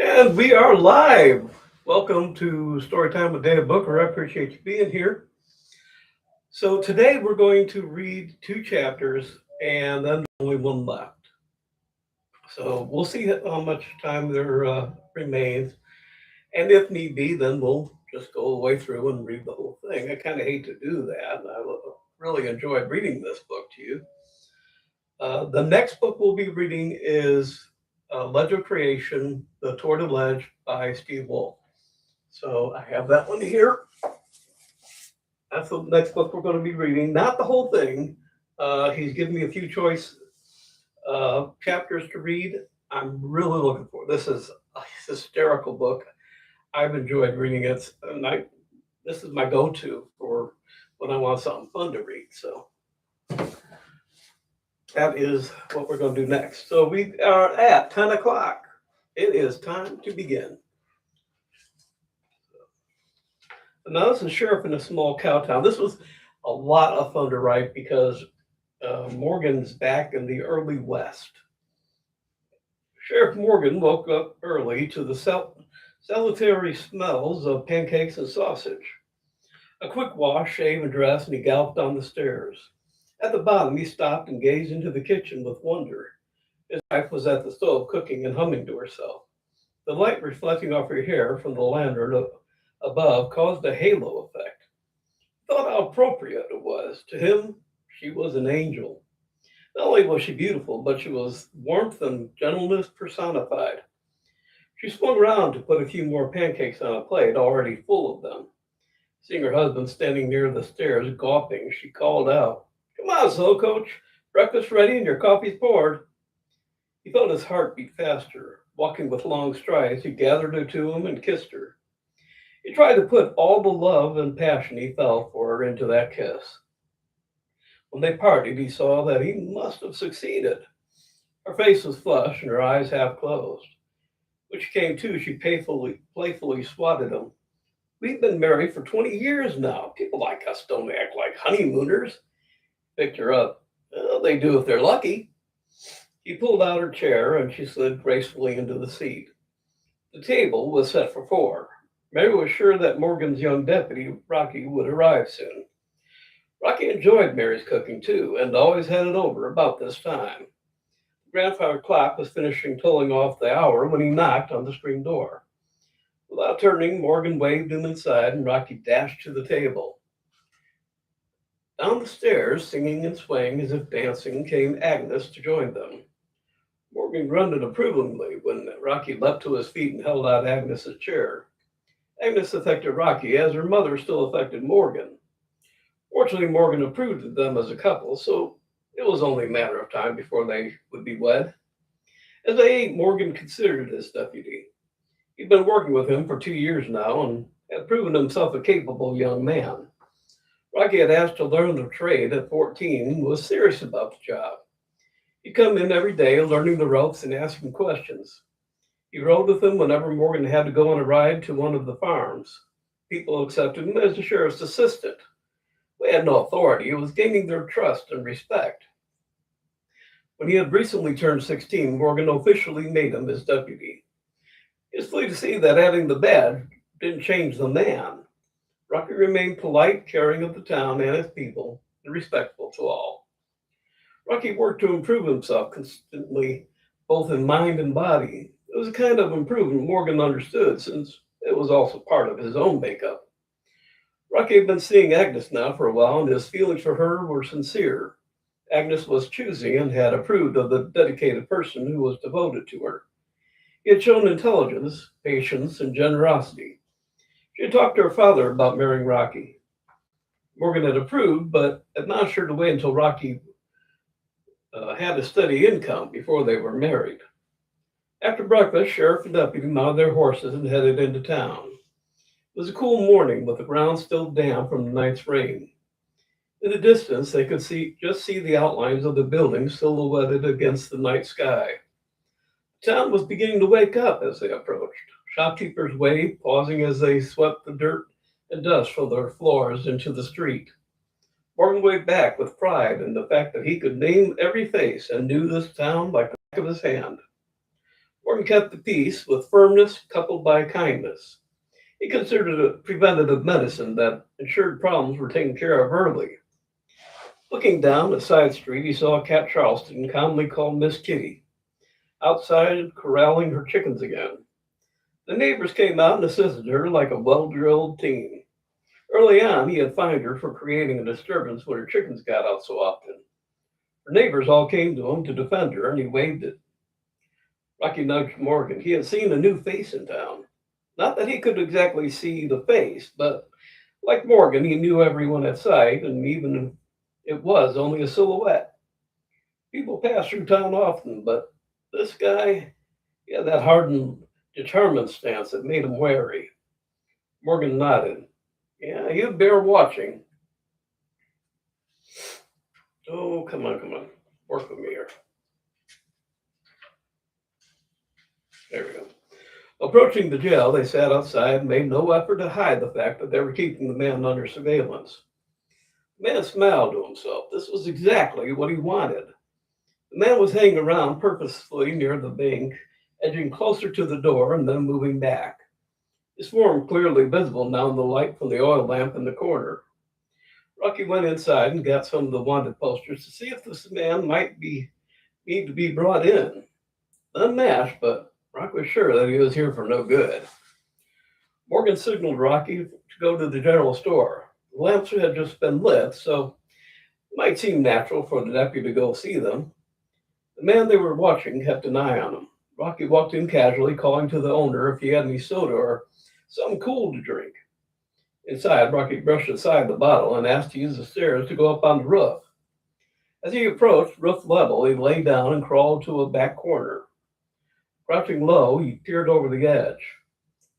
And we are live. Welcome to Storytime with Dave Booker. I appreciate you being here. So today we're going to read two chapters and then only one left. So we'll see how much time there remains. And if need be, then we'll just go all the way through and read the whole thing. I kind of hate to do that. Really enjoyed reading this book to you. The next book we'll be reading is Ledge of Creation, The Tour de Ledge by Steve Wolf. So I have that one here. That's the next book we're going to be reading. Not the whole thing. He's given me a few choice chapters to read. I'm really looking for it. This is a hysterical book. I've enjoyed reading it, and this is my go-to for when I want something fun to read. So that is what we're going to do next. So we are at 10 o'clock. It is time to begin. Now, this is Sheriff in a Small Cow Town. This was a lot of fun to write because Morgan's back in the early West. Sheriff Morgan woke up early to the salutary smells of pancakes and sausage. A quick wash, shave, and dress, and he galloped down the stairs. At the bottom, he stopped and gazed into the kitchen with wonder. His wife was at the stove cooking and humming to herself. The light reflecting off her hair from the lantern above caused a halo effect. He thought how appropriate it was. To him, she was an angel. Not only was she beautiful, but she was warmth and gentleness personified. She swung around to put a few more pancakes on a plate, already full of them. Seeing her husband standing near the stairs, gawping, she called out, "Come on, slow coach. Breakfast ready and your coffee's poured." He felt his heart beat faster. Walking with long strides, he gathered her to him and kissed her. He tried to put all the love and passion he felt for her into that kiss. When they parted, he saw that he must have succeeded. Her face was flushed and her eyes half closed. When she came to, she playfully swatted him. "We've been married for 20 years now. People like us don't act like honeymooners." Picked her up. "Well, they do if they're lucky." He pulled out her chair and she slid gracefully into the seat. The table was set for four. Mary was sure that Morgan's young deputy, Rocky, would arrive soon. Rocky enjoyed Mary's cooking too, and always had it over about this time. The grandfather clock was finishing tolling off the hour when he knocked on the screen door. Without turning, Morgan waved him inside, and Rocky dashed to the table. Down the stairs, singing and swaying as if dancing, came Agnes to join them. Morgan grunted approvingly when Rocky leapt to his feet and held out Agnes's chair. Agnes affected Rocky as her mother still affected Morgan. Fortunately, Morgan approved of them as a couple, so it was only a matter of time before they would be wed. As they ate, Morgan considered his deputy. He'd been working with him for 2 years now and had proven himself a capable young man. Rocky had asked to learn the trade at 14 and was serious about the job. He'd come in every day, learning the ropes and asking questions. He rode with him whenever Morgan had to go on a ride to one of the farms. People accepted him as the sheriff's assistant. We had no authority. It was gaining their trust and respect. When he had recently turned 16, Morgan officially made him his deputy. He was pleased to see that having the badge didn't change the man. Rocky remained polite, caring of the town and its people, and respectful to all. Rocky worked to improve himself constantly, both in mind and body. It was a kind of improvement Morgan understood, since it was also part of his own makeup. Rocky had been seeing Agnes now for a while, and his feelings for her were sincere. Agnes was choosy and had approved of the dedicated person who was devoted to her. He had shown intelligence, patience, and generosity. She had talked to her father about marrying Rocky. Morgan had approved, but had not sure to wait until Rocky had a steady income before they were married. After breakfast, sheriff and deputy mounted their horses and headed into town. It was a cool morning, with the ground still damp from the night's rain. In the distance, they could just see the outlines of the buildings silhouetted against the night sky. The town was beginning to wake up as they approached. Shopkeepers waved, pausing as they swept the dirt and dust from their floors into the street. Morgan waved back with pride in the fact that he could name every face and knew this town like the back of his hand. Morgan kept the peace with firmness coupled by kindness. He considered it preventative medicine that ensured problems were taken care of early. Looking down a side street, he saw Cat Charleston, commonly called Miss Kitty, outside corralling her chickens again. The neighbors came out and assisted her like a well-drilled team. Early on, he had fined her for creating a disturbance when her chickens got out so often. Her neighbors all came to him to defend her, and he waved it. Rocky nudged Morgan. He had seen a new face in town. Not that he could exactly see the face, but like Morgan, he knew everyone at sight, and even if it was only a silhouette. People passed through town often, but this guy, he had that hardened, determined stance that made him wary. Morgan nodded. Yeah, you'd bear watching. Oh, come on, come on. Work with me here. There we go. Approaching the jail, they sat outside and made no effort to hide the fact that they were keeping the man under surveillance. The man smiled to himself. This was exactly what he wanted. The man was hanging around purposefully near the bank, edging closer to the door and then moving back. His form clearly visible now in the light from the oil lamp in the corner. Rocky went inside and got some of the wanted posters to see if this man might need to be brought in. Unmasked, but Rocky was sure that he was here for no good. Morgan signaled Rocky to go to the general store. The lamps had just been lit, so it might seem natural for the deputy to go see them. The man they were watching kept an eye on him. Rocky walked in casually, calling to the owner if he had any soda or something cool to drink. Inside, Rocky brushed aside the bottle and asked to use the stairs to go up on the roof. As he approached roof level, he lay down and crawled to a back corner. Crouching low, he peered over the edge.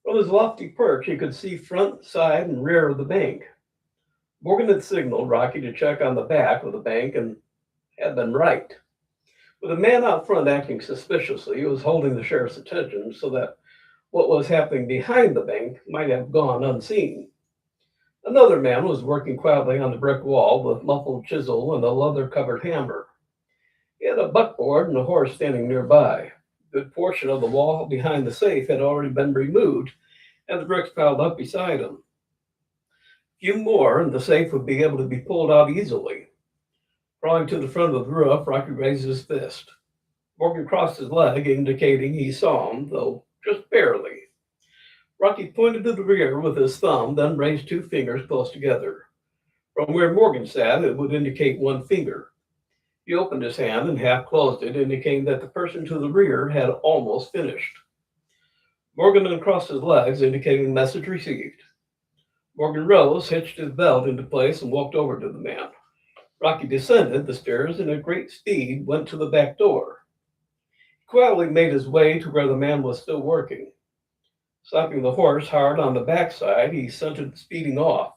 From his lofty perch, he could see front, side, and rear of the bank. Morgan had signaled Rocky to check on the back of the bank and had been right. With a man out front acting suspiciously, he was holding the sheriff's attention so that what was happening behind the bank might have gone unseen. Another man was working quietly on the brick wall with muffled chisel and a leather-covered hammer. He had a buckboard and a horse standing nearby. A good portion of the wall behind the safe had already been removed, and the bricks piled up beside him. A few more, and the safe would be able to be pulled out easily. Crawling to the front of the roof, Rocky raised his fist. Morgan crossed his leg, indicating he saw him, though just barely. Rocky pointed to the rear with his thumb, then raised two fingers close together. From where Morgan sat, it would indicate one finger. He opened his hand and half closed it, indicating that the person to the rear had almost finished. Morgan uncrossed his legs, indicating message received. Morgan rose, hitched his belt into place, and walked over to the man. Rocky descended the stairs and at great speed went to the back door. He quietly made his way to where the man was still working. Slapping the horse hard on the backside, he sent it speeding off.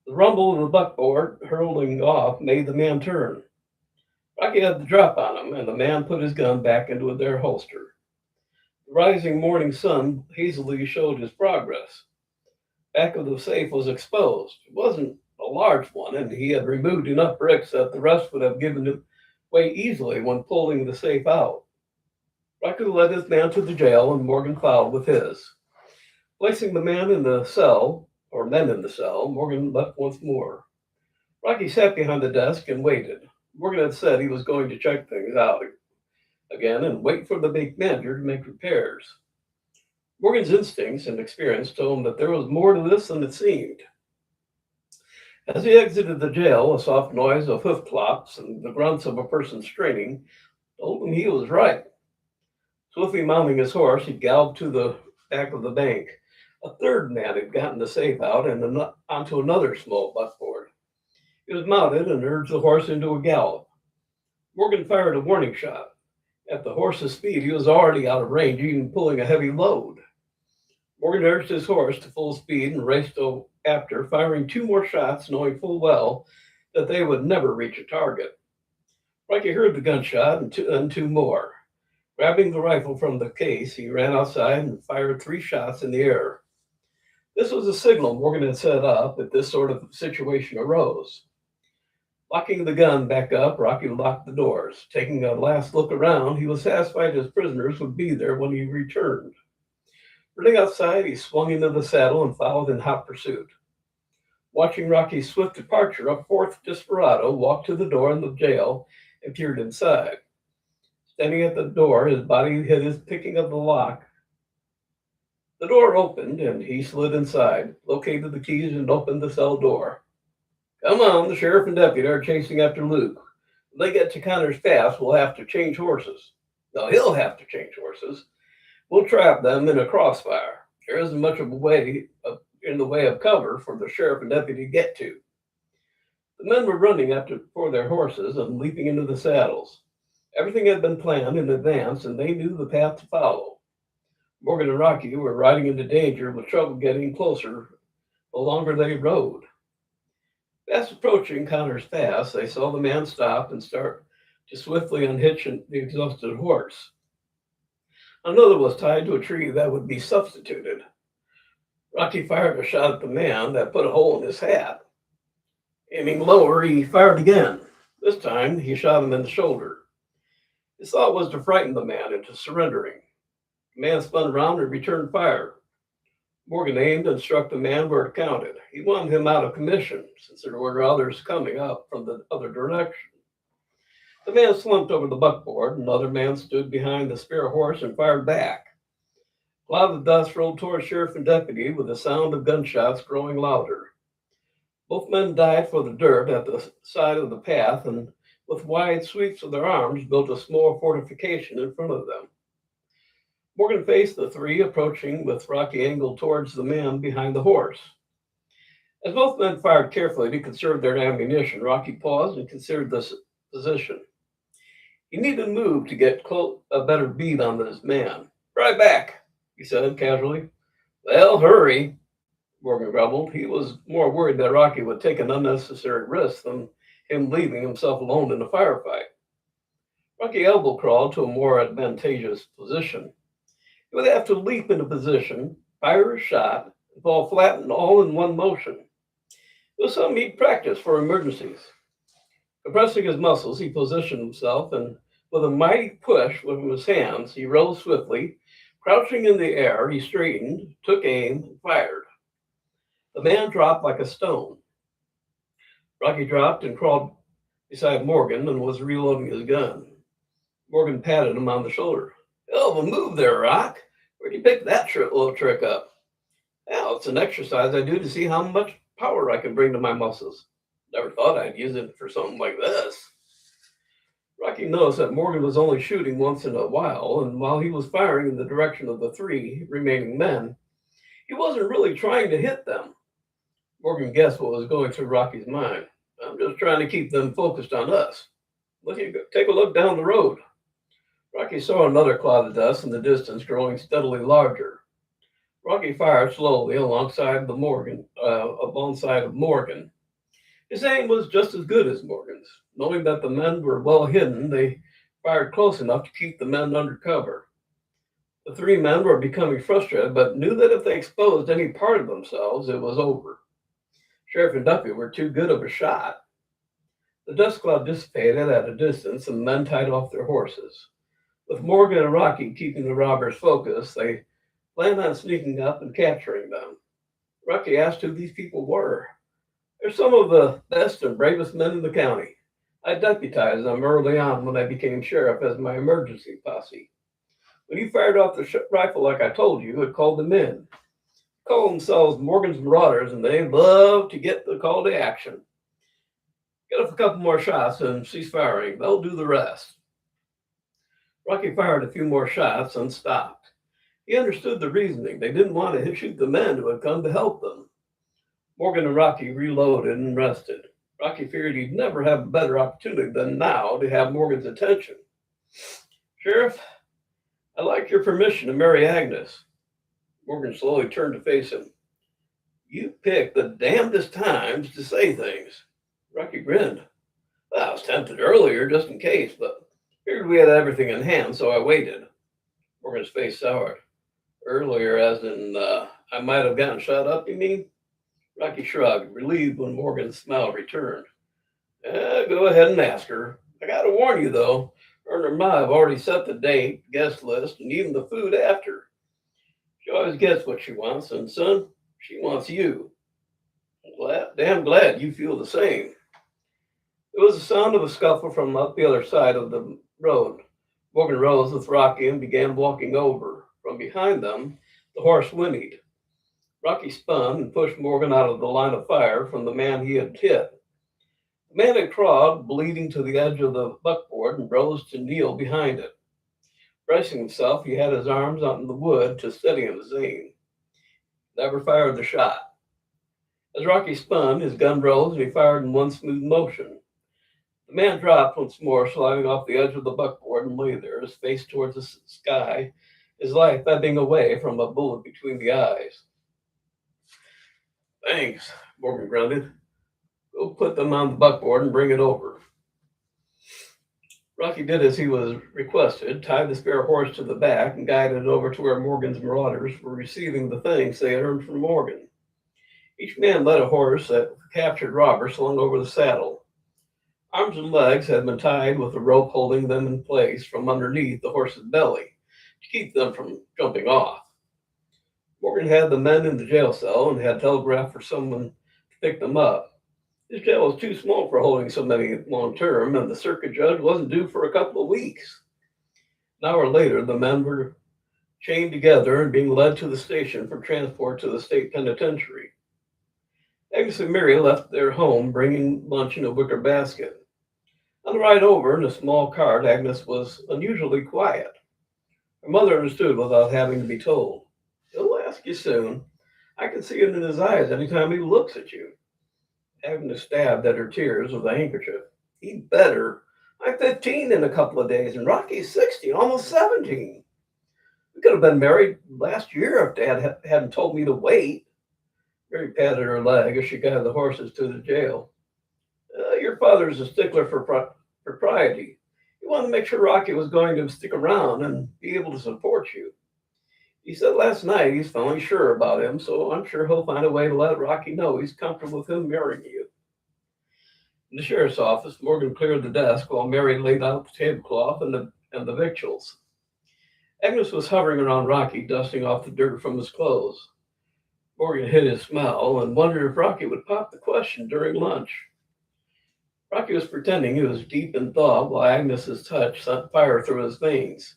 The rumble of the buckboard hurtling off made the man turn. Rocky had the drop on him, and the man put his gun back into their holster. The rising morning sun hazily showed his progress. Back of the safe was exposed. It wasn't a large one, and he had removed enough bricks that the rest would have given way easily when pulling the safe out. Rocky led his man to the jail, and Morgan followed with his. Placing the man in the cell, or men in the cell, Morgan left once more. Rocky sat behind the desk and waited. Morgan had said he was going to check things out again and wait for the bank manager to make repairs. Morgan's instincts and experience told him that there was more to this than it seemed. As he exited the jail, a soft noise of hoof clops and the grunts of a person straining told him he was right. Swiftly mounting his horse, he galloped to the back of the bank. A third man had gotten the safe out and onto another small buckboard. He was mounted and urged the horse into a gallop. Morgan fired a warning shot. At the horse's speed, he was already out of range, even pulling a heavy load. Morgan urged his horse to full speed and raced after, firing two more shots, knowing full well that they would never reach a target. Rocky heard the gunshot and two more. Grabbing the rifle from the case, he ran outside and fired 3 shots in the air. This was a signal Morgan had set up if this sort of situation arose. Locking the gun back up, Rocky locked the doors. Taking a last look around, he was satisfied his prisoners would be there when he returned. Running outside, he swung into the saddle and followed in hot pursuit. Watching Rocky's swift departure, a fourth desperado walked to the door in the jail and peered inside. Standing at the door, his body hid his picking of the lock. The door opened and he slid inside, located the keys, and opened the cell door. Come on, the sheriff and deputy are chasing after Luke. When they get to Connor's Pass, we'll have to change horses. No, he'll have to change horses. We'll trap them in a crossfire. There isn't much of a way in the way of cover for the sheriff and deputy to get to. The men were running for their horses and leaping into the saddles. Everything had been planned in advance, and they knew the path to follow. Morgan and Rocky were riding into danger with trouble getting closer the longer they rode. Fast approaching Connor's Pass, they saw the man stop and start to swiftly unhitch the exhausted horse. Another was tied to a tree that would be substituted. Rocky fired a shot at the man that put a hole in his hat. Aiming lower, he fired again. This time, he shot him in the shoulder. His thought was to frighten the man into surrendering. The man spun around and returned fire. Morgan aimed and struck the man where it counted. He wanted him out of commission, since there were others coming up from the other direction. The man slumped over the buckboard, and another man stood behind the spare horse and fired back. A cloud of dust rolled toward sheriff and deputy, with the sound of gunshots growing louder. Both men dived for the dirt at the side of the path, and with wide sweeps of their arms, built a small fortification in front of them. Morgan faced the three, approaching with Rocky angled towards the man behind the horse. As both men fired carefully to conserve their ammunition, Rocky paused and considered this position. He needed to move to get a better beat on this man. Right back, he said casually. Well, hurry, Morgan grumbled. He was more worried that Rocky would take an unnecessary risk than him leaving himself alone in a firefight. Rocky elbow crawled to a more advantageous position. He would have to leap into position, fire a shot, and fall flat and all in one motion. It was something he'd practiced for emergencies. Compressing his muscles, he positioned himself, and with a mighty push with his hands, he rose swiftly. Crouching in the air, he straightened, took aim, and fired. The man dropped like a stone. Rocky dropped and crawled beside Morgan and was reloading his gun. Morgan patted him on the shoulder. Hell of a move there, Rock. Where'd you pick that little trick up? Well, it's an exercise I do to see how much power I can bring to my muscles. Never thought I'd use it for something like this. Rocky noticed that Morgan was only shooting once in a while, and while he was firing in the direction of the three remaining men, he wasn't really trying to hit them. Morgan guessed what was going through Rocky's mind. I'm just trying to keep them focused on us. Take a look down the road. Rocky saw another cloud of dust in the distance growing steadily larger. Rocky fired slowly alongside of Morgan. His aim was just as good as Morgan's. Knowing that the men were well hidden, they fired close enough to keep the men under cover. The three men were becoming frustrated, but knew that if they exposed any part of themselves, it was over. Sheriff and deputy were too good of a shot. The dust cloud dissipated at a distance, and the men tied off their horses. With Morgan and Rocky keeping the robbers focused, they planned on sneaking up and capturing them. Rocky asked who these people were. They're some of the best and bravest men in the county. I deputized them early on when I became sheriff as my emergency posse. When you fired off the rifle like I told you, it called them in. They call themselves Morgan's Marauders, and they love to get the call to action. Get off a couple more shots and cease firing. They'll do the rest. Rocky fired a few more shots and stopped. He understood the reasoning. They didn't want to shoot the men who had come to help them. Morgan and Rocky reloaded and rested. Rocky figured he'd never have a better opportunity than now to have Morgan's attention. Sheriff, I'd like your permission to marry Agnes. Morgan slowly turned to face him. You picked the damnedest times to say things. Rocky grinned. Well, I was tempted earlier just in case, but figured we had everything in hand, so I waited. Morgan's face soured. Earlier, as in, I might have gotten shot up, you mean? Rocky shrugged, relieved when Morgan's smile returned. Go ahead and ask her. I gotta warn you though, her and her ma have already set the date, guest list, and even the food after. She always gets what she wants, and son, she wants you. Damn glad you feel the same. There was the sound of a scuffle from up the other side of the road. Morgan rose with Rocky and began walking over. From behind them, the horse whinnied. Rocky spun and pushed Morgan out of the line of fire from the man he had hit. The man had crawled, bleeding, to the edge of the buckboard and rose to kneel behind it. Bracing himself, he had his arms out in the wood to steady his aim. Never fired the shot. As Rocky spun, his gun rose and he fired in one smooth motion. The man dropped once more, sliding off the edge of the buckboard, and lay there, his face towards the sky, his life ebbing away from a bullet between the eyes. Thanks, Morgan grunted. Go put them on the buckboard and bring it over. Rocky did as he was requested, tied the spare horse to the back, and guided it over to where Morgan's marauders were receiving the things they had earned from Morgan. Each man led a horse that the captured robber slung over the saddle. Arms and legs had been tied with a rope holding them in place from underneath the horse's belly to keep them from jumping off. Morgan had the men in the jail cell and had telegraphed for someone to pick them up. His jail was too small for holding so many long term, and the circuit judge wasn't due for a couple of weeks. An hour later, the men were chained together and being led to the station for transport to the state penitentiary. Agnes and Mary left their home, bringing lunch in a wicker basket. On the ride over in a small cart, Agnes was unusually quiet. Her mother understood without having to be told. He'll ask you soon. I can see it in his eyes any time he looks at you. Agnes stabbed at her tears with a handkerchief. He better. I'm 15 in a couple of days, and Rocky's 16, almost 17. We could have been married last year if Dad hadn't told me to wait. Mary patted her leg as she guided the horses to the jail. Your father's a stickler for propriety. He wanted to make sure Rocky was going to stick around and be able to support you. He said last night he's finally sure about him, so I'm sure he'll find a way to let Rocky know he's comfortable with him marrying you. In the sheriff's office, Morgan cleared the desk while Mary laid out the tablecloth and the victuals. Agnes was hovering around Rocky, dusting off the dirt from his clothes. Morgan hid his smile and wondered if Rocky would pop the question during lunch. Rocky was pretending he was deep in thought while Agnes's touch sent fire through his veins.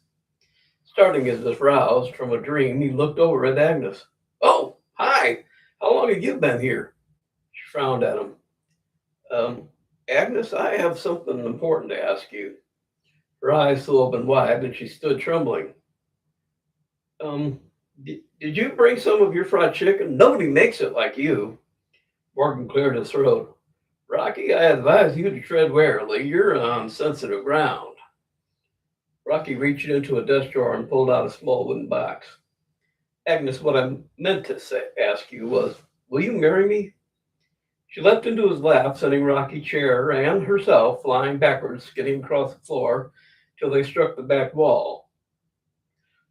Starting as if roused from a dream, he looked over at Agnes. Oh, hi. How long have you been here? She frowned at him. Agnes, I have something important to ask you. Her eyes flew open wide and she stood trembling. Did you bring some of your fried chicken? Nobody makes it like you. Morgan cleared his throat. Rocky, I advise you to tread warily. You're on sensitive ground. Rocky reached into a desk drawer and pulled out a small wooden box. Agnes, what I meant to ask you was, will you marry me? She leapt into his lap, sending Rocky's chair and herself flying backwards, skidding across the floor till they struck the back wall.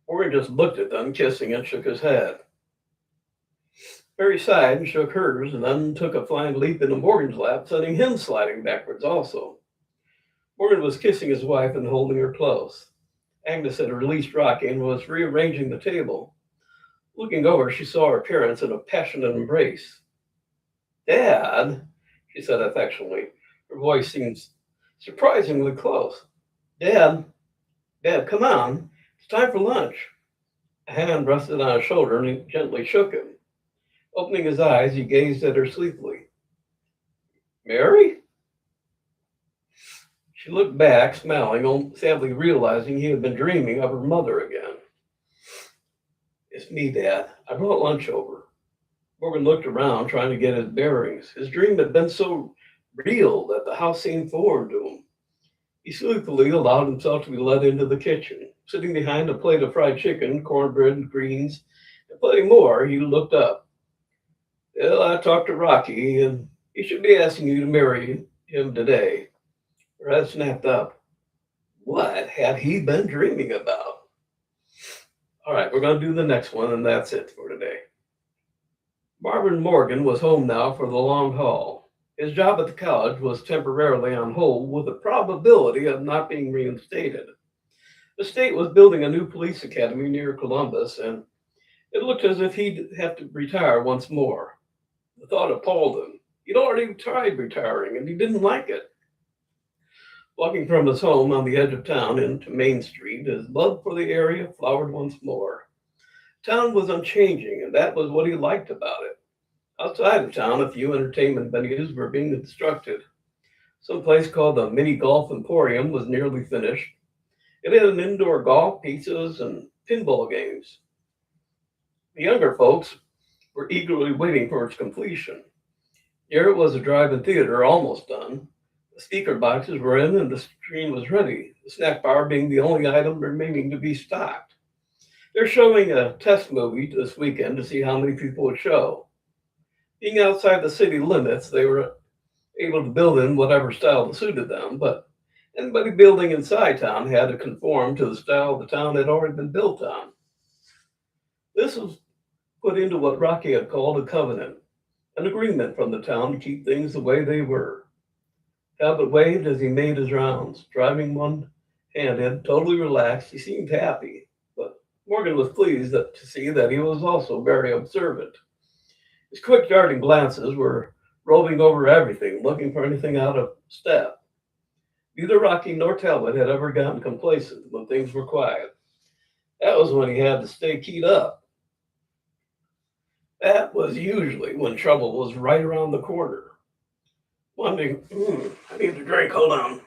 Morgan just looked at them, kissing, and shook his head. Mary sighed and shook hers, and then took a flying leap into Morgan's lap, sending him sliding backwards also. Morgan was kissing his wife and holding her close. Agnes had released Rocky and was rearranging the table. Looking over, she saw her parents in a passionate embrace. Dad, she said affectionately. Her voice seemed surprisingly close. Dad, come on. It's time for lunch. A hand rested on his shoulder and he gently shook him. Opening his eyes, he gazed at her sleepily. Mary? She looked back, smiling, sadly realizing he had been dreaming of her mother again. It's me, Dad. I brought lunch over. Morgan looked around, trying to get his bearings. His dream had been so real that the house seemed foreign to him. He sleepily allowed himself to be led into the kitchen. Sitting behind a plate of fried chicken, cornbread, and greens, and plenty more, he looked up. Well, I talked to Rocky, and he should be asking you to marry him today. Her head snapped up. What had he been dreaming about? All right, we're going to do the next one, and that's it for today. Marvin Morgan was home now for the long haul. His job at the college was temporarily on hold with the probability of not being reinstated. The state was building a new police academy near Columbus, and it looked as if he'd have to retire once more. The thought appalled him. He'd already tried retiring, and he didn't like it. Walking from his home on the edge of town into Main Street, his love for the area flowered once more. Town was unchanging, and that was what he liked about it. Outside of town, a few entertainment venues were being constructed. Some place called the Mini Golf Emporium was nearly finished. It had an indoor golf, pizzas, and pinball games. The younger folks were eagerly waiting for its completion. Here it was a drive-in theater almost done. The speaker boxes were in and the screen was ready, the snack bar being the only item remaining to be stocked. They're showing a test movie this weekend to see how many people would show. Being outside the city limits, they were able to build in whatever style suited them, but anybody building inside town had to conform to the style the town had already been built on. This was put into what Rocky had called a covenant, an agreement from the town to keep things the way they were. Talbot waved as he made his rounds, driving one-handed, totally relaxed. He seemed happy, but Morgan was pleased to see that he was also very observant. His quick darting glances were roving over everything, looking for anything out of step. Neither Rocky nor Talbot had ever gotten complacent when things were quiet. That was when he had to stay keyed up. That was usually when trouble was right around the corner. Wondering, I need a drink, hold on.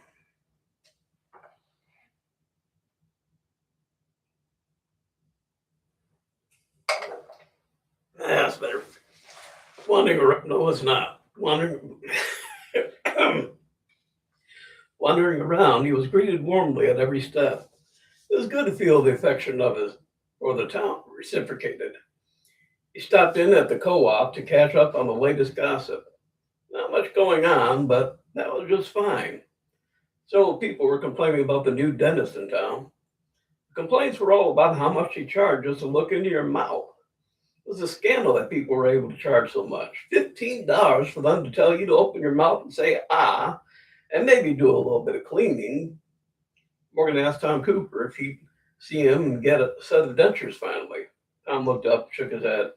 That's better. Wandering around, no, it's not. Wandering around, he was greeted warmly at every step. It was good to feel the affection of his or the town reciprocated. He stopped in at the co-op to catch up on the latest gossip. Not much going on, but that was just fine. Several people were complaining about the new dentist in town. The complaints were all about how much he charges to look into your mouth. It was a scandal that people were able to charge so much. $15 for them to tell you to open your mouth and say ah, and maybe do a little bit of cleaning. Morgan asked Tom Cooper if he'd see him and get a set of dentures finally. Tom looked up, shook his head.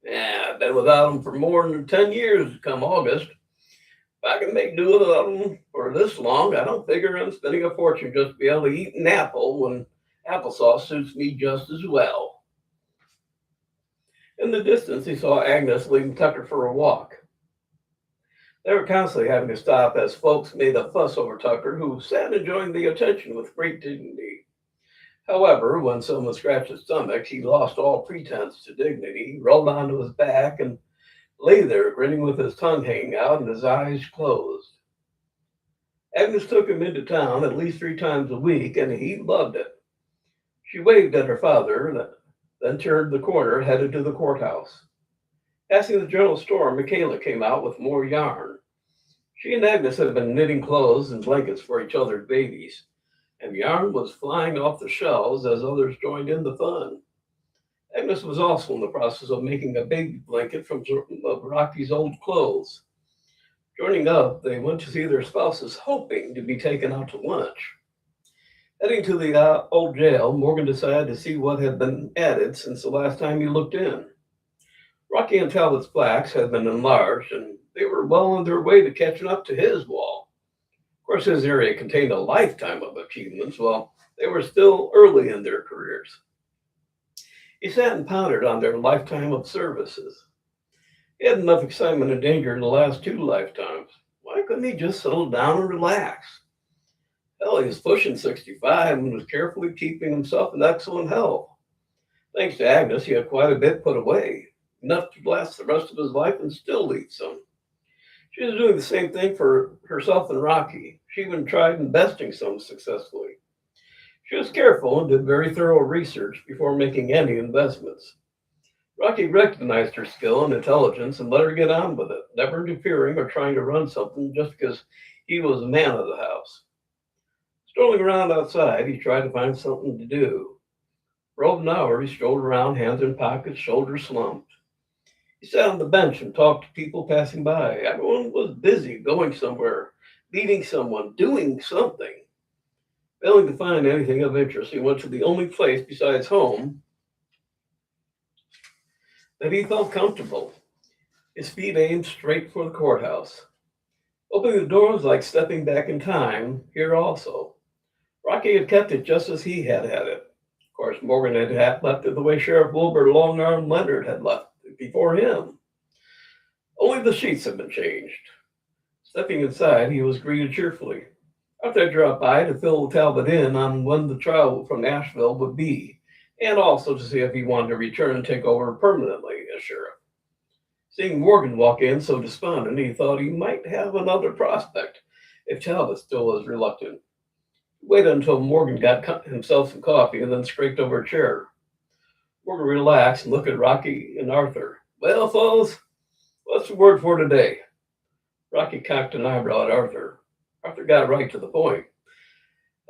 Yeah, I've been without them for more than 10 years come August. If I can make do without them for this long, I don't figure I'm spending a fortune just to be able to eat an apple when applesauce suits me just as well. In the distance, he saw Agnes leading Tucker for a walk. They were constantly having to stop as folks made a fuss over Tucker, who sat enjoying the attention with great dignity. However, when someone scratched his stomach, he lost all pretense to dignity, rolled onto his back, and lay there grinning with his tongue hanging out and his eyes closed. Agnes took him into town at least 3 times a week, and he loved it. She waved at her father, then turned the corner, headed to the courthouse. Passing the general store, Michaela came out with more yarn. She and Agnes had been knitting clothes and blankets for each other's babies, and yarn was flying off the shelves as others joined in the fun. Agnes was also in the process of making a baby blanket from of Rocky's old clothes. Joining up, they went to see their spouses, hoping to be taken out to lunch. Heading to the old jail, Morgan decided to see what had been added since the last time he looked in. Rocky and Talbot's plaques had been enlarged, and they were well on their way to catching up to his wall. Of course, his area contained a lifetime of achievements, while they were still early in their careers. He sat and pondered on their lifetime of services. He had enough excitement and danger in the last 2 lifetimes. Why couldn't he just settle down and relax? Hell, he was pushing 65 and was carefully keeping himself in excellent health. Thanks to Agnes, he had quite a bit put away, enough to last the rest of his life and still leave some. She was doing the same thing for herself and Rocky. She even tried investing some successfully. She was careful and did very thorough research before making any investments. Rocky recognized her skill and intelligence and let her get on with it, never interfering or trying to run something just because he was the man of the house. Strolling around outside, he tried to find something to do. For over an hour, he strolled around, hands in pockets, shoulders slumped. He sat on the bench and talked to people passing by. Everyone was busy, going somewhere, meeting someone, doing something. Failing to find anything of interest, he went to the only place besides home that he felt comfortable. His feet aimed straight for the courthouse. Opening the door was like stepping back in time here also. Rocky had kept it just as he had had it. Of course, Morgan had left it the way Sheriff Wilbur Longarm Leonard had left it before him. Only the sheets had been changed. Stepping inside, he was greeted cheerfully. Arthur had dropped by to fill Talbot in on when the trial from Nashville would be, and also to see if he wanted to return and take over permanently as sheriff. Seeing Morgan walk in so despondent, he thought he might have another prospect if Talbot still was reluctant. He waited until Morgan got himself some coffee and then scraped over a chair. Morgan relaxed and looked at Rocky and Arthur. Well, fellows, what's the word for today? Rocky cocked an eyebrow at Arthur. Arthur got right to the point.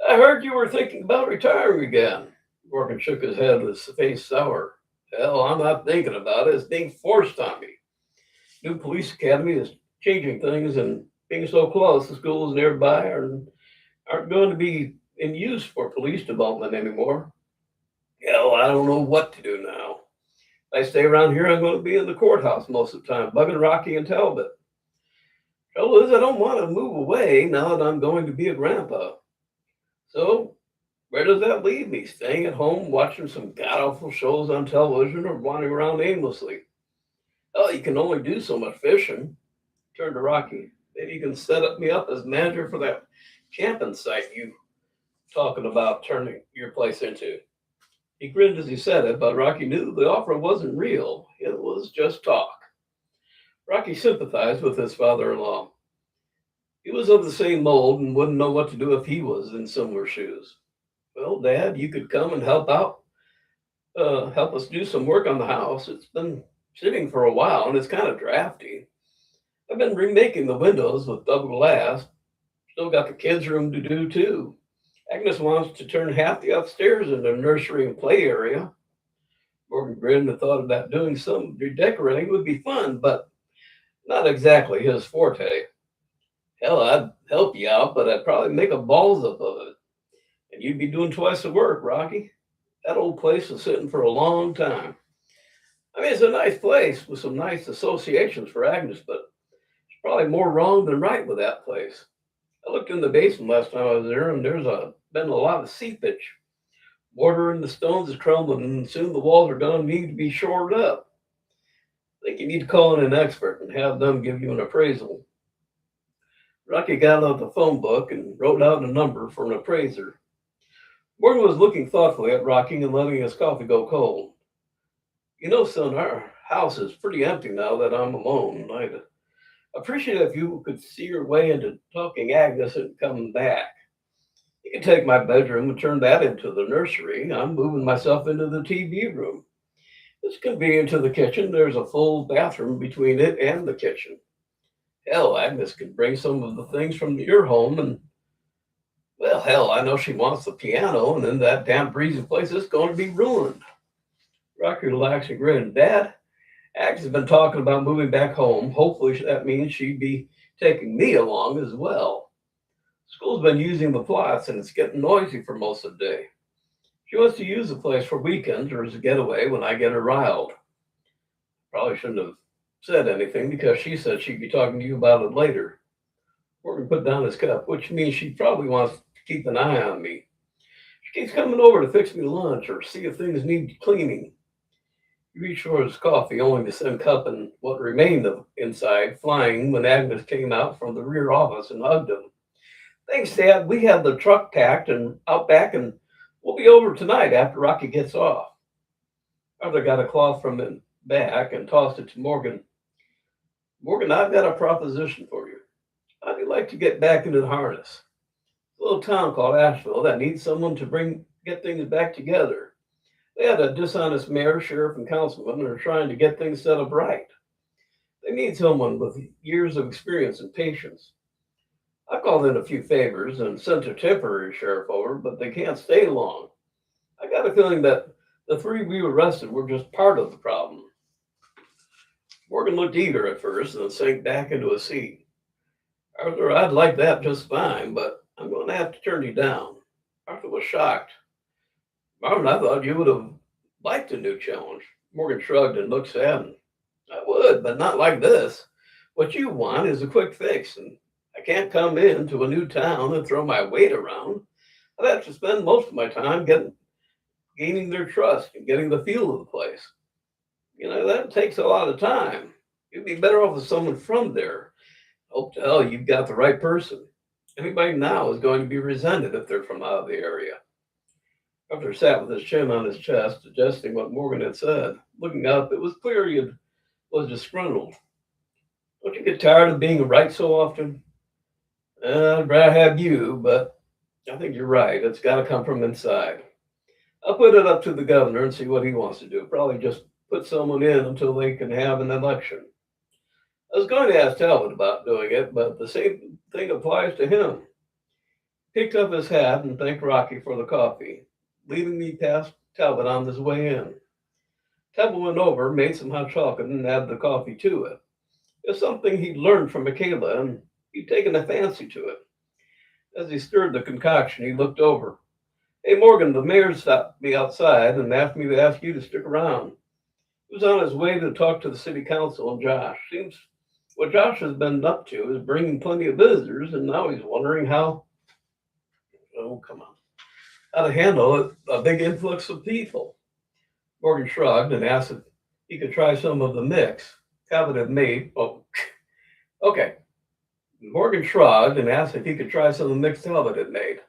I heard you were thinking about retiring again. Morgan shook his head, his face sour. Hell, I'm not thinking about it. It's being forced on me. New police academy is changing things, and being so close, the schools nearby aren't going to be in use for police development anymore. Hell, I don't know what to do now. If I stay around here, I'm going to be in the courthouse most of the time, bugging Rocky and Talbot. Trouble is, I don't want to move away now that I'm going to be a grandpa. So, where does that leave me? Staying at home, watching some god-awful shows on television, or wandering around aimlessly? Oh, you can only do so much fishing. Turned to Rocky. Maybe you can me up as manager for that camping site you talking about turning your place into. He grinned as he said it, but Rocky knew the offer wasn't real. It was just talk. Rocky sympathized with his father-in-law. He was of the same mold and wouldn't know what to do if he was in similar shoes. Well, Dad, you could come and help us do some work on the house. It's been sitting for a while and it's kind of drafty. I've been remaking the windows with double glass. Still got the kids' room to do too. Agnes wants to turn half the upstairs into a nursery and play area. Morgan grinned and thought about doing some redecorating would be fun, but not exactly his forte. Hell, I'd help you out, but I'd probably make a balls up of it. And you'd be doing twice the work, Rocky. That old place was sitting for a long time. I mean, it's a nice place with some nice associations for Agnes, but it's probably more wrong than right with that place. I looked in the basement last time I was there, and been a lot of seepage. Mortar in the stones is crumbling, and soon the walls are going to need to be shored up. I think you need to call in an expert and have them give you an appraisal. Rocky got out the phone book and wrote out a number for an appraiser. Morgan was looking thoughtfully at Rocky and letting his coffee go cold. You know, son, our house is pretty empty now that I'm alone. I'd appreciate if you could see your way into talking Agnes and come back. You can take my bedroom and turn that into the nursery. I'm moving myself into the TV room. It's convenient to the kitchen. There's a full bathroom between it and the kitchen. Hell, Agnes can bring some of the things from your home and, well, hell, I know she wants the piano, and then that damn breezy place is going to be ruined. Rocky relaxed and grinned. Dad, Agnes has been talking about moving back home. Hopefully that means she'd be taking me along as well. School's been using the plots, and it's getting noisy for most of the day. She wants to use the place for weekends or as a getaway when I get her riled. Probably shouldn't have said anything because she said she'd be talking to you about it later. Morgan put down his cup, which means she probably wants to keep an eye on me. She keeps coming over to fix me lunch or see if things need cleaning. He reached for his coffee, only to send Cup and what remained of inside flying when Agnes came out from the rear office and hugged him. Thanks, Dad. We have the truck packed and out back, and we'll be over tonight after Rocky gets off. Arthur got a cloth from the back and tossed it to Morgan. Morgan, I've got a proposition for you. How'd you like to get back into the harness? A little town called Asheville that needs someone to get things back together. They had a dishonest mayor, sheriff, and councilman and are trying to get things set up right. They need someone with years of experience and patience. I called in a few favors and sent a temporary sheriff over, but they can't stay long. I got a feeling that the three we arrested were just part of the problem. Morgan looked eager at first and then sank back into a seat. Arthur, I'd like that just fine, but I'm going to have to turn you down. Arthur was shocked. Marvin, I thought you would have liked a new challenge. Morgan shrugged and looked sad. I would, but not like this. What you want is a quick fix, and I can't come into a new town and throw my weight around. I'd have to spend most of my time gaining their trust and getting the feel of the place. That takes a lot of time. You'd be better off with someone from there. Hope to hell you've got the right person. Anybody now is going to be resented if they're from out of the area. Arthur sat with his chin on his chest, digesting what Morgan had said. Looking up, it was clear was disgruntled. Don't you get tired of being right so often? I'd rather have you, but I think you're right. It's got to come from inside. I'll put it up to the governor and see what he wants to do. Probably just put someone in until they can have an election. I was going to ask Talbot about doing it, but the same thing applies to him. Picked up his hat and thanked Rocky for the coffee, leaving me past Talbot on his way in. Talbot went over, made some hot chocolate, and added the coffee to it. It's something he'd learned from Michaela, and he'd taken a fancy to it. As he stirred the concoction, he looked over. Hey, Morgan, the mayor stopped me outside and asked me to ask you to stick around. He was on his way to talk to the city council and Josh. Seems what Josh has been up to is bringing plenty of visitors, and now he's wondering how to handle a big influx of people. Morgan shrugged and asked if he could try some of the mix Talbot had made. Oh, okay. Morgan shrugged and asked if he could try some of the mix Talbot had made.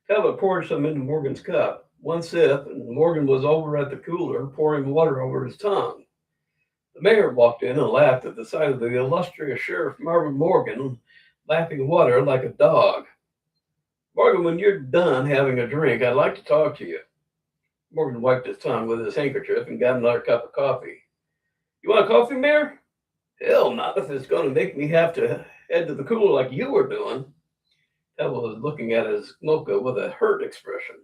Talbot poured some into Morgan's cup. One sip, and Morgan was over at the cooler, pouring water over his tongue. The mayor walked in and laughed at the sight of the illustrious Sheriff Marvin Morgan lapping water like a dog. Morgan, when you're done having a drink, I'd like to talk to you. Morgan wiped his tongue with his handkerchief and got another cup of coffee. You want coffee, Mayor? Hell, not if it's going to make me have to head to the cooler like you were doing. Talbot was looking at his mocha with a hurt expression.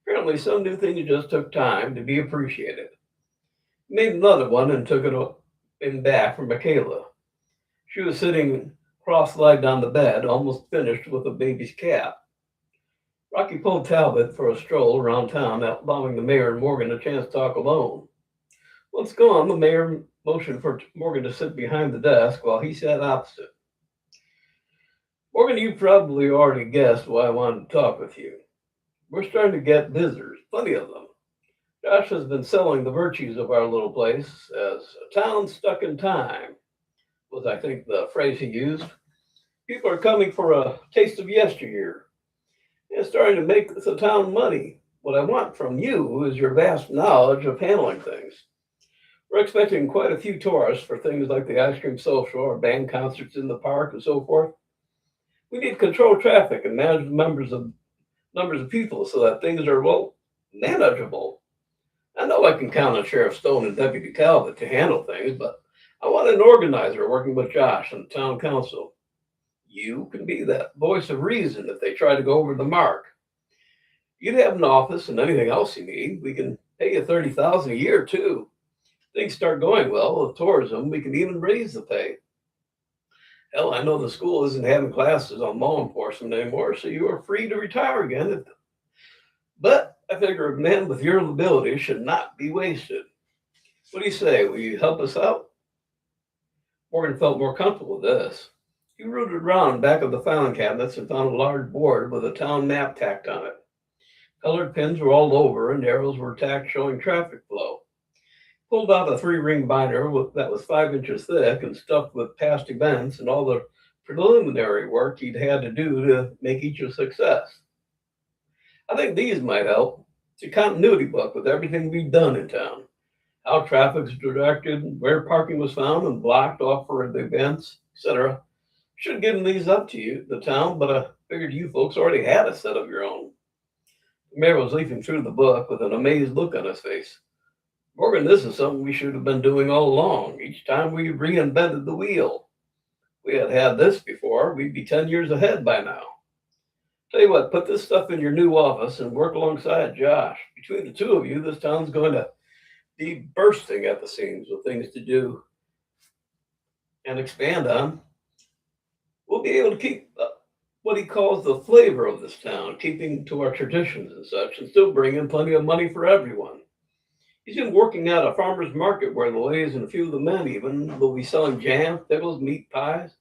Apparently, some new thing just took time to be appreciated. He made another one and took it back for Michaela. She was sitting cross-legged on the bed, almost finished with a baby's cap. Rocky pulled Talbot for a stroll around town, allowing the mayor and Morgan a chance to talk alone. Once gone, the mayor motioned for Morgan to sit behind the desk while he sat opposite. Morgan, you probably already guessed why I wanted to talk with you. We're starting to get visitors, plenty of them. Josh has been selling the virtues of our little place as a town stuck in time, was I think the phrase he used. People are coming for a taste of yesteryear. It's starting to make the town money. What I want from you is your vast knowledge of handling things. We're expecting quite a few tourists for things like the ice cream social or band concerts in the park and so forth. We need to control traffic and manage the numbers of people so that things are, manageable. I know I can count on Sheriff Stone and Deputy Talbot to handle things, but I want an organizer working with Josh and the town council. You can be that voice of reason if they try to go over the mark. You'd have an office and anything else you need. We can pay you $30,000 a year too. Things start going well with tourism, we can even raise the pay. Hell, I know the school isn't having classes on law enforcement anymore, so you are free to retire again. But I figure a man with your ability should not be wasted. What do you say? Will you help us out? Morgan felt more comfortable with this. He rooted around back of the filing cabinets and found a large board with a town map tacked on it. Colored pins were all over and arrows were tacked showing traffic flow. Pulled out a 3-ring binder that was 5 inches thick and stuffed with past events and all the preliminary work he'd had to do to make each a success. I think these might help. It's a continuity book with everything we've done in town. How traffic's directed, where parking was found and blocked off for the events, etc. Should have given these up to you, the town, but I figured you folks already had a set of your own. The mayor was leafing through the book with an amazed look on his face. Morgan, this is something we should have been doing all along. Each time we reinvented the wheel. If we had this before, we'd be 10 years ahead by now. Tell you what, put this stuff in your new office and work alongside Josh. Between the two of you, this town's going to be bursting at the seams with things to do. and expand on, we'll be able to keep what he calls the flavor of this town, keeping to our traditions and such, and still bring in plenty of money for everyone. He's been working at a farmer's market where the ladies and a few of the men even will be selling jam, pickles, meat pies,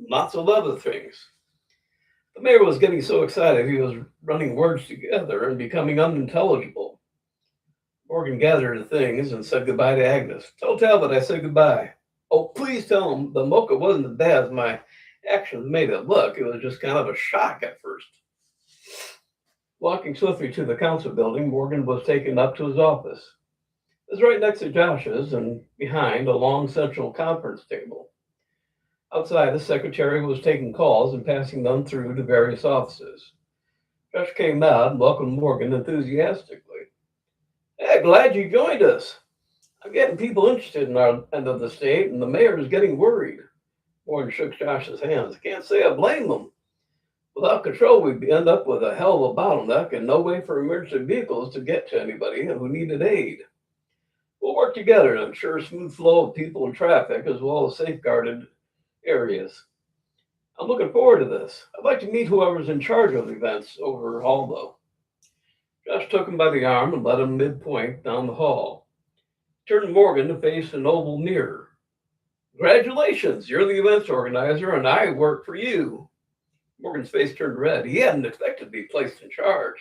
lots of other things. The mayor was getting so excited he was running words together and becoming unintelligible. Morgan gathered the things and said goodbye to Agnes. Tell Talbot I said goodbye. Oh, please tell him the mocha wasn't as bad as my actions made it look. It was just kind of a shock at first. Walking swiftly to the council building, Morgan was taken up to his office. It was right next to Josh's and behind a long central conference table. Outside, the secretary was taking calls and passing them through to various offices. Josh came out and welcomed Morgan enthusiastically. Hey, glad you joined us. I'm getting people interested in our end of the state, and the mayor is getting worried. Morgan shook Josh's hands. Can't say I blame them. Without control, we'd end up with a hell of a bottleneck and no way for emergency vehicles to get to anybody who needed aid. We'll work together to ensure a smooth flow of people and traffic as well as safeguarded areas. I'm looking forward to this. I'd like to meet whoever's in charge of the events over hall, though. Josh took him by the arm and led him midpoint down the hall. He turned to Morgan to face an oval mirror. Congratulations, you're the events organizer and I work for you. Morgan's face turned red. He hadn't expected to be placed in charge.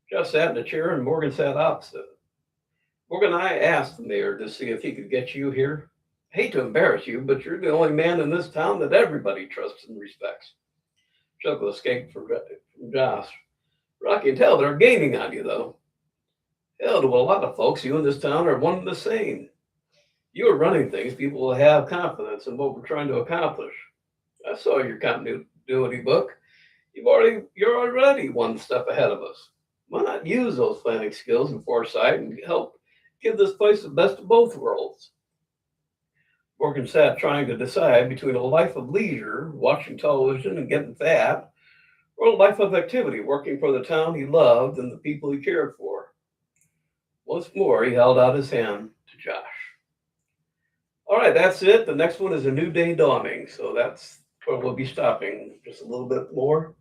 Josh sat in a chair and Morgan sat opposite. Morgan and I asked the mayor to see if he could get you here. I hate to embarrass you, but you're the only man in this town that everybody trusts and respects. Chuckle escaped from Josh. Rocky and Talbot are gaining on you, though. Hell, to a lot of folks, you in this town are one and the same. You are running things, people will have confidence in what we're trying to accomplish. I saw your continuity book. You're already one step ahead of us. Why not use those planning skills and foresight and help give this place the best of both worlds? Morgan sat trying to decide between a life of leisure, watching television and getting fat, or a life of activity, working for the town he loved and the people he cared for. Once more, he held out his hand to Josh. All right, that's it. The next one is A New Day Dawning. So that's where we'll be stopping just a little bit more.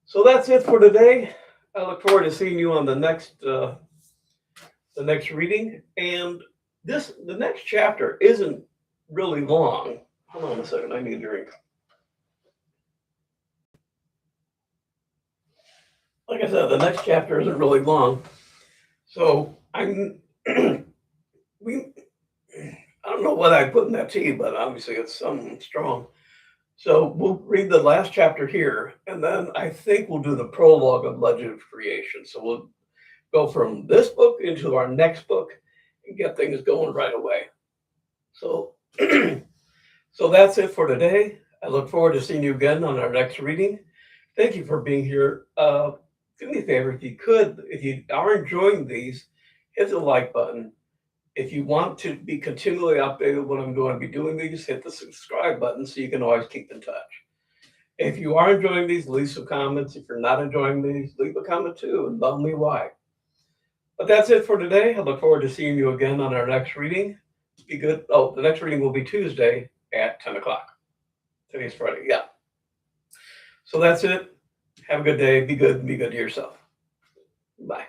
So that's it for today. I look forward to seeing you on the next reading. And the next chapter isn't really long. Hold on a second, I need a drink. Like I said, the next chapter isn't really long. So I don't know what I put in that tea, but obviously it's something strong. So we'll read the last chapter here, and then I think we'll do the prologue of Legend of Creation. So we'll go from this book into our next book and get things going right away. So, so that's it for today. I look forward to seeing you again on our next reading. Thank you for being here. Do me a favor, if you are enjoying these, hit the like button. If you want to be continually updated when I'm going to be doing these, hit the subscribe button so you can always keep in touch. If you are enjoying these, leave some comments. If you're not enjoying these, leave a comment too and tell me why. But that's it for today. I look forward to seeing you again on our next reading. Be good. Oh, the next reading will be Tuesday at 10 o'clock. Today's Friday. Yeah. So that's it. Have a good day. Be good and be good to yourself. Bye.